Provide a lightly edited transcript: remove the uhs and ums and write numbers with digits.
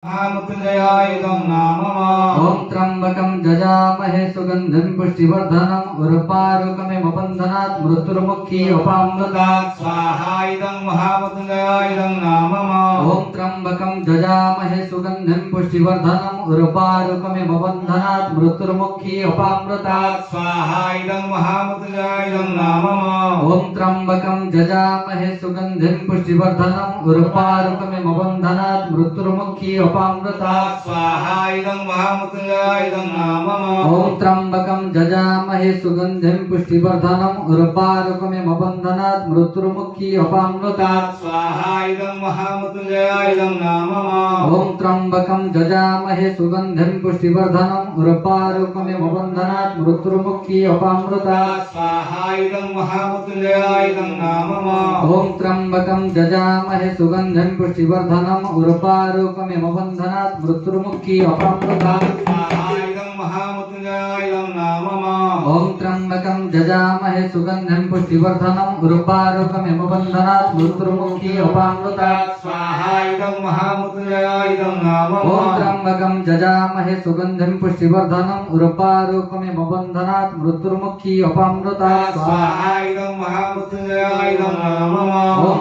महामृत्युंजयायुधं नाम ओम त्र्यंबकं जजामहे सुगंधिं पुष्टिवर्धनम् उर्वारुकमिव बन्धनात् मृत्युर्मुक्षी अपामृतात् स्वाहायुधं महामृत्युंजयायुधं नाम ओम त्र्यंबकं जजामहे सुगंधिं पुष्टिवर्धनम् उर्वारुकमिव बन्धनात् मृत्युर्मुक्षी अपामृतात् स्वाहायुधं महामृत्युंजयायुधं नाम ओम त्र्यंबकं जजामहे सुगंधिं पुष्टिवर्धनम् उर्वारुकमिव बन्धनात् मृत्युर्मुक्षी अपामृतात् स्वाहायुधं महामृत्युंजयायुधं नाम ओम त्र्यंबकं जजामहे सुगंधिं पुष्टिवर्धनम् उर्वारुकमिव बन्धनात् मृत्युर्मुक्षी अपामृतात् स्वाहायुधं महामृत्युंजयायुधं नाम ओम त्र्यंबकं जजामहे सुगंधिं पुष्टिवर्धनम् उर्वारुकमिव बन्धनात् मृत्युर्मुक्षी अपामृतात् स्वाहायुधं महामृत्युंजयायुधं नाम ओम त्र्यंबकं जजामहे सुगंधिं पुष्टिवर्धनम् उर्वारुकमिव बन्धनात् मृत्युर्मुक्षी अपामृतात् स्वाहायुधं महामृत्युंजयायुधं नाम ओम त्र्यंबकं जजामहे सुगंधिं पुष्टिवर्धनम् उर्वारुकमिव बन्धनात् मृत्युर्मुक्षी अपामृतात् स्वाहायुधं महामृत्युंजयायुधं नाम ओम त्र्यंबकं जजामहे सुगंधिं पुष्टिवर्धनम् उर्वारुकमिव बन्धनात् मृत्युर्मुक्षी अपामृतात् स्वाहायुधं महामृत्युंजयायुधं नाम ओम